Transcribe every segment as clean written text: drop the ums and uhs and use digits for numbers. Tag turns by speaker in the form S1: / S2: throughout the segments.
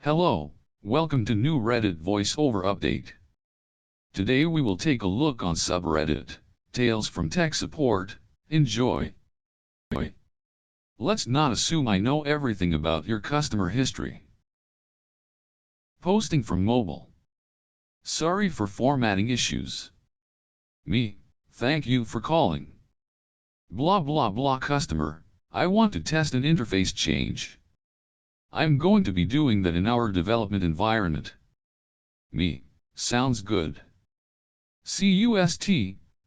S1: Hello, welcome to new Reddit voiceover update. Today we will take a look on subreddit, Tales from Tech Support. Enjoy. Let's not assume I know everything about your customer history. Posting from mobile. Sorry for formatting issues. Me, thank you for calling. Blah blah blah customer, I want to test an interface change. I'm going to be doing that in our development environment. Me, sounds good. CUST,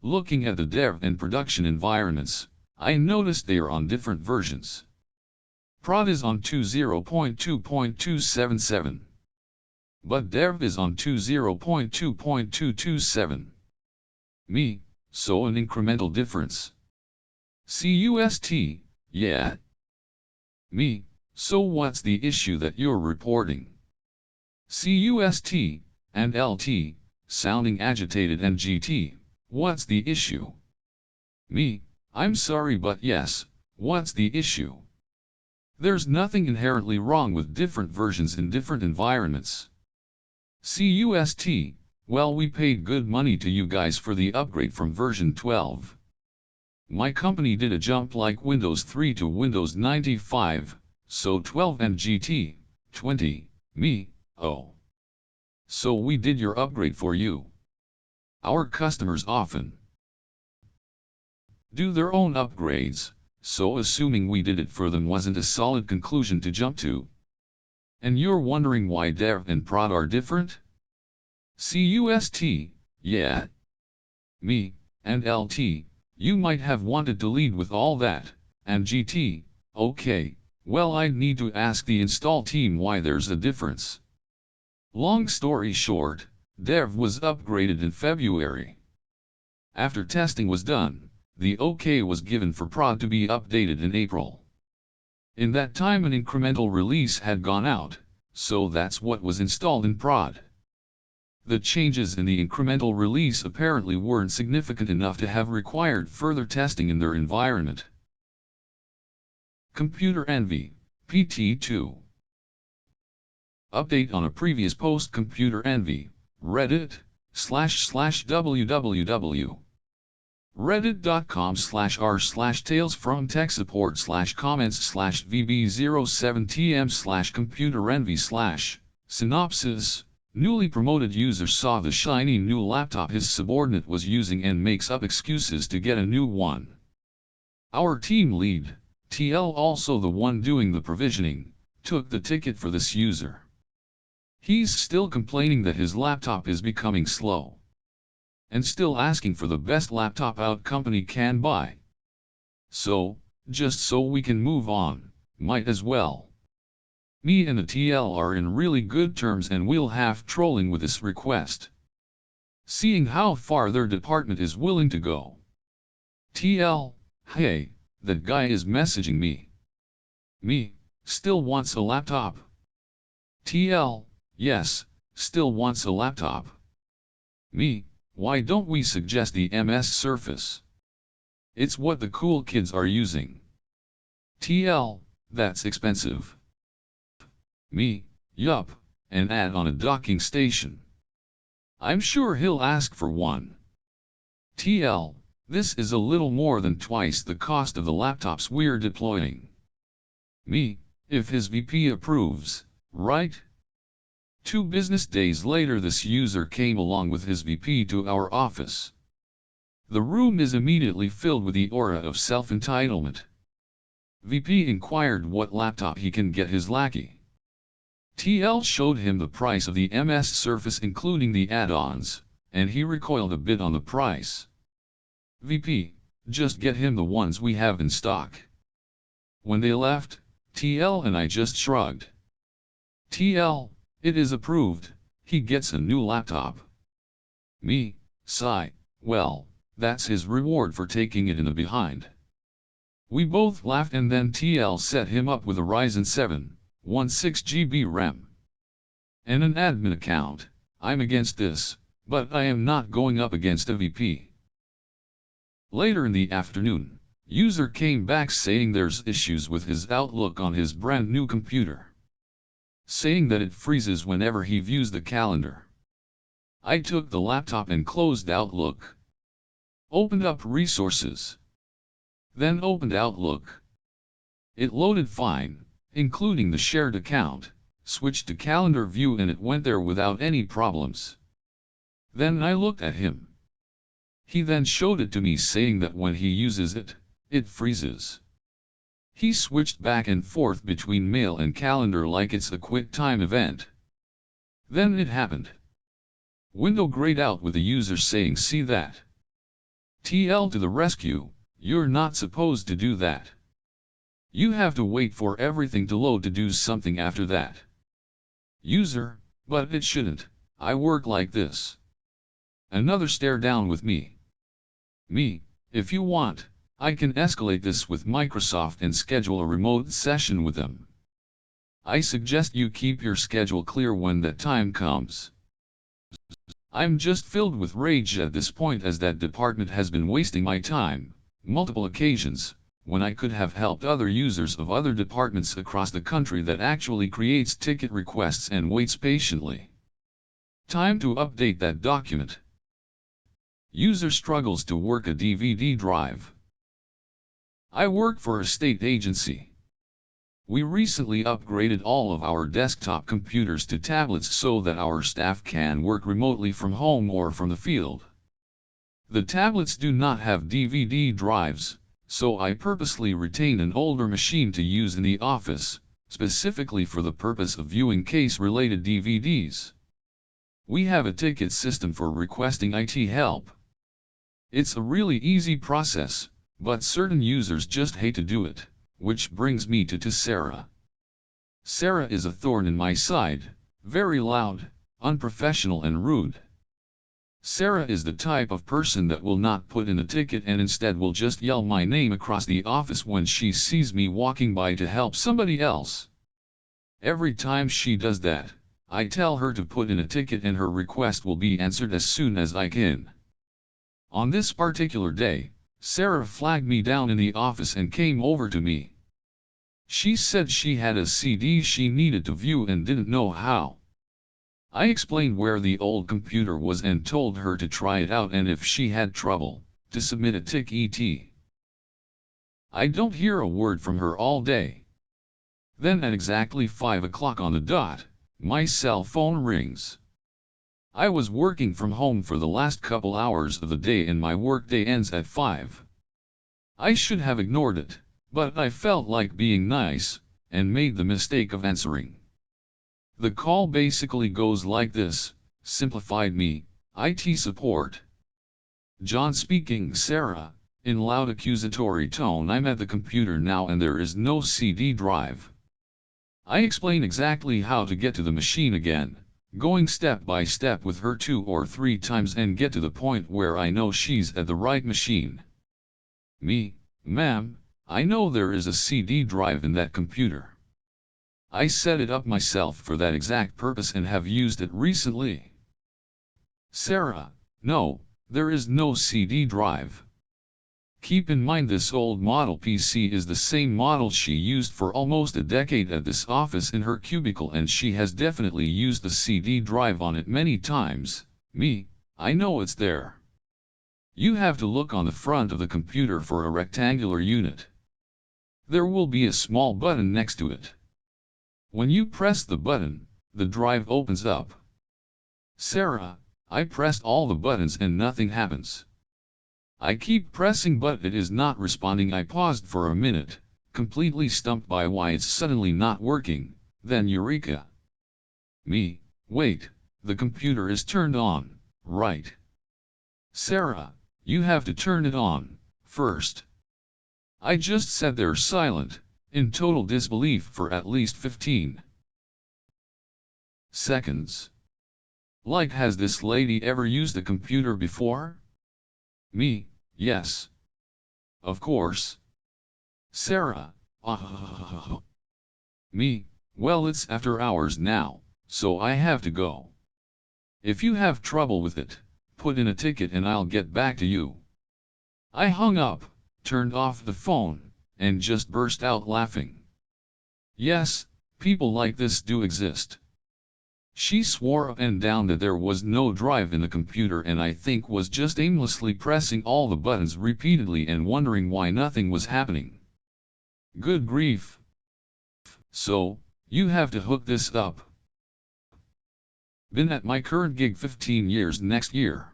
S1: looking at the dev and production environments, I noticed they are on different versions. Prod is on 20.2.277. But dev is on 20.2.227. Me, so an incremental difference. CUST, yeah. Me, so what's the issue that you're reporting? CUST, and LT, sounding agitated, and GT, what's the issue? Me, I'm sorry but yes, what's the issue? There's nothing inherently wrong with different versions in different environments. CUST, well, we paid good money to you guys for the upgrade from version 12. My company did a jump like Windows 3 to Windows 95, so 12 and GT, 20, me, oh. So we did your upgrade for you. Our customers often do their own upgrades, so assuming we did it for them wasn't a solid conclusion to jump to. And you're wondering why dev and prod are different? CUST, yeah. Me, and LT, you might have wanted to lead with all that, and GT, okay, well I'd need to ask the install team why there's a difference. Long story short, dev was upgraded in February. After testing was done, the OK was given for prod to be updated in April. In that time an incremental release had gone out, so that's what was installed in prod. The changes in the incremental release apparently weren't significant enough to have required further testing in their environment. Computer Envy, PT2. Update on a previous post. Computer Envy, Reddit, //www. reddit.com/r/talesfromtechsupport/comments/vb07tm/computer envy/. Synopsis: newly promoted user saw the shiny new laptop his subordinate was using and makes up excuses to get a new one. Our team lead, TL, also the one doing the provisioning, took the ticket for this user. He's still complaining that his laptop is becoming slow. And still asking for the best laptop our company can buy. So, just so we can move on, might as well. Me and the TL are in really good terms and we'll have trolling with this request. Seeing how far their department is willing to go. TL, hey, that guy is messaging me. Me, still wants a laptop. TL, yes, still wants a laptop. Me, why don't we suggest the MS Surface? It's what the cool kids are using. TL, that's expensive. Me, yup, and add on a docking station. I'm sure he'll ask for one. TL, this is a little more than twice the cost of the laptops we're deploying. Me, if his VP approves, right? 2 business days later this user came along with his VP to our office. The room is immediately filled with the aura of self-entitlement. VP inquired what laptop he can get his lackey. TL showed him the price of the MS Surface including the add-ons, and he recoiled a bit on the price. VP, just get him the ones we have in stock. When they left, TL and I just shrugged. TL, it is approved, he gets a new laptop. Me, sigh, well, that's his reward for taking it in the behind. We both laughed and then TL set him up with a Ryzen 7, 16GB RAM. And an admin account. I'm against this, but I am not going up against a VP. Later in the afternoon, user came back saying there's issues with his Outlook on his brand new computer. saying that it freezes whenever he views the calendar. I took the laptop and closed Outlook. Opened up Resources. Then opened Outlook. It loaded fine, including the shared account, switched to calendar view and it went there without any problems. Then I looked at him. He then showed it to me saying that when he uses it, it freezes. He switched back and forth between mail and calendar like it's a quick time event. Then it happened. Window grayed out with the user saying see that. TL to the rescue, you're not supposed to do that. You have to wait for everything to load to do something after that. User, but it shouldn't, I work like this. Another stare down with me. Me, if you want, I can escalate this with Microsoft and schedule a remote session with them. I suggest you keep your schedule clear when that time comes. I'm just filled with rage at this point as that department has been wasting my time, multiple occasions, when I could have helped other users of other departments across the country that actually creates ticket requests and waits patiently. Time to update that document. User struggles to work a DVD drive. I work for a state agency. We recently upgraded all of our desktop computers to tablets so that our staff can work remotely from home or from the field. The tablets do not have DVD drives, so I purposely retained an older machine to use in the office, specifically for the purpose of viewing case-related DVDs. We have a ticket system for requesting IT help. It's a really easy process, but certain users just hate to do it, which brings me to Sarah. Sarah is a thorn in my side, very loud, unprofessional and rude. Sarah is the type of person that will not put in a ticket and instead will just yell my name across the office when she sees me walking by to help somebody else. Every time she does that, I tell her to put in a ticket and her request will be answered as soon as I can. On this particular day, Sarah flagged me down in the office and came over to me. She said she had a CD she needed to view and didn't know how. I explained where the old computer was and told her to try it out and if she had trouble, to submit a ticket. I don't hear a word from her all day. Then at exactly 5 o'clock on the dot, my cell phone rings. I was working from home for the last couple hours of the day and my workday ends at 5. I should have ignored it, but I felt like being nice, and made the mistake of answering. The call basically goes like this, simplified me, IT support. John speaking. Sarah, in loud accusatory tone. I'm at the computer now and there is no CD drive. I explain exactly how to get to the machine again, going step by step with her 2 or 3 times and get to the point where I know she's at the right machine. Me, ma'am, I know there is a CD drive in that computer. I set it up myself for that exact purpose and have used it recently. Sarah, no, there is no CD drive. Keep in mind this old model PC is the same model she used for almost a decade at this office in her cubicle and she has definitely used the CD drive on it many times. Me, I know it's there. You have to look on the front of the computer for a rectangular unit. There will be a small button next to it. When you press the button, the drive opens up. Sarah, I pressed all the buttons and nothing happens. I keep pressing but it is not responding. I paused for a minute, completely stumped by why it's suddenly not working, then eureka. Me, wait, the computer is turned on, right? Sarah, you have to turn it on, first. I just sat there silent, in total disbelief for at least 15 seconds. Like, has this lady ever used a computer before? Me, yes. Of course. Sarah, Me, well it's after hours now, so I have to go. If you have trouble with it, put in a ticket and I'll get back to you. I hung up, turned off the phone, and just burst out laughing. Yes, people like this do exist. She swore up and down that there was no drive in the computer and I think was just aimlessly pressing all the buttons repeatedly and wondering why nothing was happening. Good grief. So, you have to hook this up. Been at my current gig 15 years next year.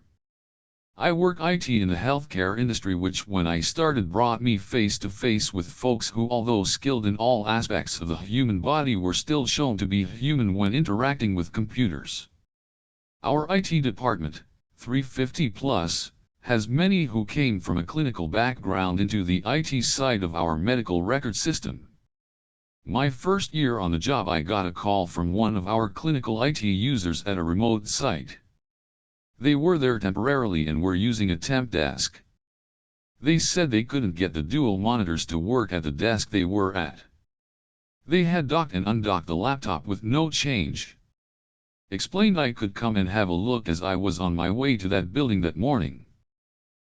S1: I work IT in the healthcare industry, which when I started brought me face to face with folks who, although skilled in all aspects of the human body, were still shown to be human when interacting with computers. Our IT department, 350 plus, has many who came from a clinical background into the IT side of our medical record system. My first year on the job, I got a call from one of our clinical IT users at a remote site. They were there temporarily and were using a temp desk. They said they couldn't get the dual monitors to work at the desk they were at. They had docked and undocked the laptop with no change. Explained I could come and have a look as I was on my way to that building that morning.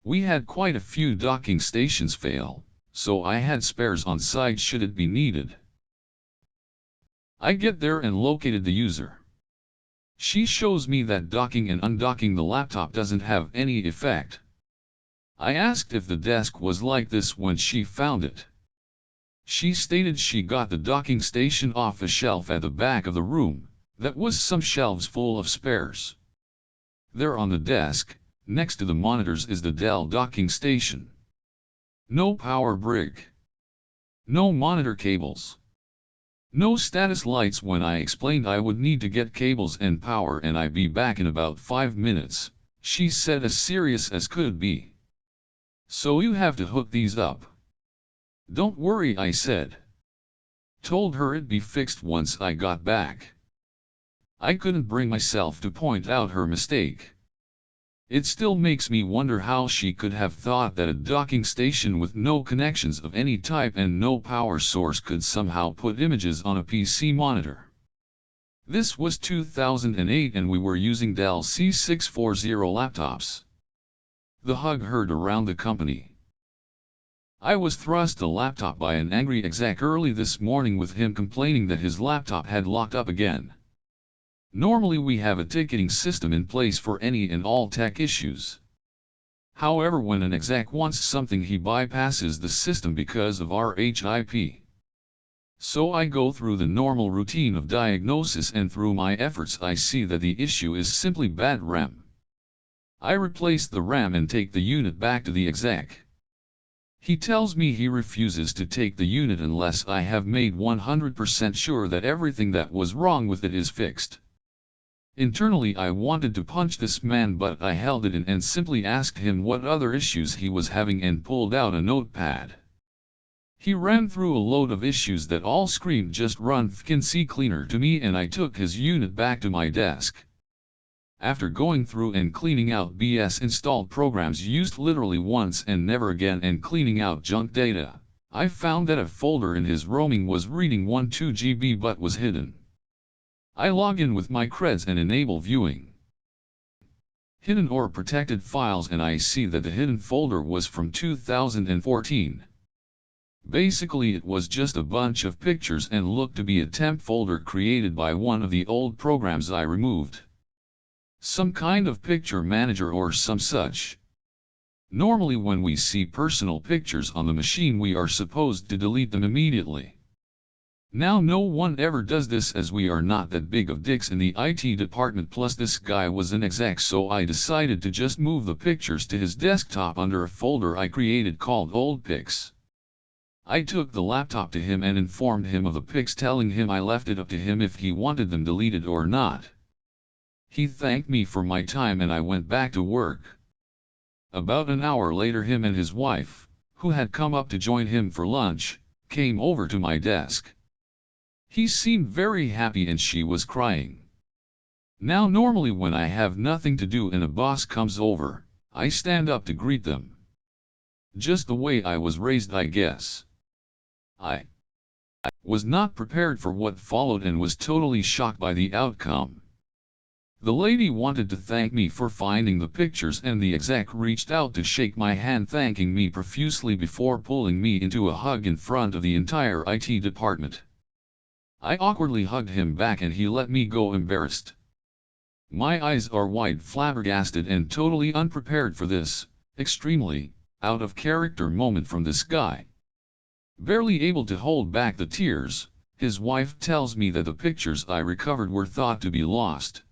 S1: We had quite a few docking stations fail, so I had spares on site should it be needed. I get there and located the user. She shows me that docking and undocking the laptop doesn't have any effect. I asked if the desk was like this when she found it. She stated she got the docking station off a shelf at the back of the room, that was some shelves full of spares. There on the desk, next to the monitors, is the Dell docking station. No power brick. No monitor cables. No status lights. When I explained I would need to get cables and power and I'd be back in about 5 minutes, she said as serious as could be. So you have to hook these up. Don't worry, I said. Told her it'd be fixed once I got back. I couldn't bring myself to point out her mistake. It still makes me wonder how she could have thought that a docking station with no connections of any type and no power source could somehow put images on a PC monitor. This was 2008 and we were using Dell C640 laptops. The hug heard around the company. I was thrust a laptop by an angry exec early this morning with him complaining that his laptop had locked up again. Normally we have a ticketing system in place for any and all tech issues. However, when an exec wants something, he bypasses the system because of our HIP. So I go through the normal routine of diagnosis and through my efforts I see that the issue is simply bad RAM. I replace the RAM and take the unit back to the exec. He tells me he refuses to take the unit unless I have made 100% sure that everything that was wrong with it is fixed. Internally I wanted to punch this man, but I held it in and simply asked him what other issues he was having and pulled out a notepad. He ran through a load of issues that all screamed just run FCC cleaner to me, and I took his unit back to my desk. After going through and cleaning out BS installed programs used literally once and never again and cleaning out junk data, I found that a folder in his roaming was reading 12 GB but was hidden. I log in with my creds and enable viewing hidden or protected files, and I see that the hidden folder was from 2014. Basically it was just a bunch of pictures and looked to be a temp folder created by one of the old programs I removed. Some kind of picture manager or some such. Normally when we see personal pictures on the machine we are supposed to delete them immediately. Now no one ever does this as we are not that big of dicks in the IT department, plus this guy was an exec, so I decided to just move the pictures to his desktop under a folder I created called Old Pics. I took the laptop to him and informed him of the pics, telling him I left it up to him if he wanted them deleted or not. He thanked me for my time and I went back to work. About an hour later him and his wife, who had come up to join him for lunch, came over to my desk. He seemed very happy and she was crying. Now normally when I have nothing to do and a boss comes over, I stand up to greet them. Just the way I was raised, I guess. I was not prepared for what followed and was totally shocked by the outcome. The lady wanted to thank me for finding the pictures and the exec reached out to shake my hand, thanking me profusely before pulling me into a hug in front of the entire IT department. I awkwardly hugged him back and he let me go embarrassed. My eyes are wide, flabbergasted and totally unprepared for this, extremely, out of character moment from this guy. Barely able to hold back the tears, his wife tells me that the pictures I recovered were thought to be lost.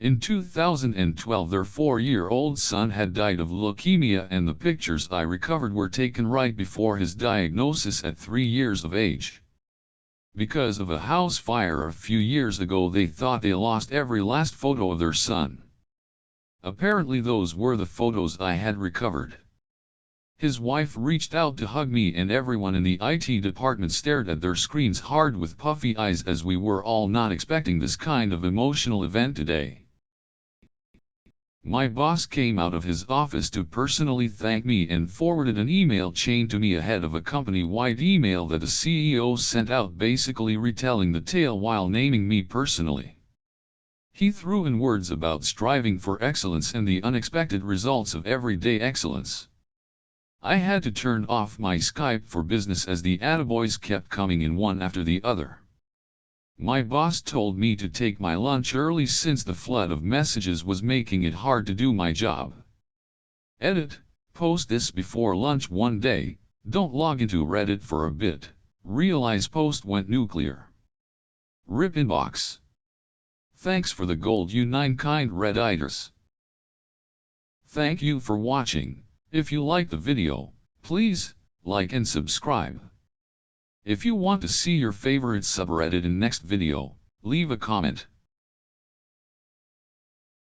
S1: In 2012 their 4-year-old son had died of leukemia and the pictures I recovered were taken right before his diagnosis at 3 years of age. Because of a house fire a few years ago they thought they lost every last photo of their son. Apparently those were the photos I had recovered. His wife reached out to hug me and everyone in the IT department stared at their screens hard with puffy eyes as we were all not expecting this kind of emotional event today. My boss came out of his office to personally thank me and forwarded an email chain to me ahead of a company-wide email that the CEO sent out basically retelling the tale while naming me personally. He threw in words about striving for excellence and the unexpected results of everyday excellence. I had to turn off my Skype for business as the attaboys kept coming in one after the other. My boss told me to take my lunch early since the flood of messages was making it hard to do my job. Edit, post this before lunch one day, don't log into Reddit for a bit, realize post went nuclear. Rip inbox. Thanks for the gold you 9 kind Redditors. Thank you for watching. If you like the video, please like and subscribe. If you want to see your favorite subreddit in next video, leave a comment.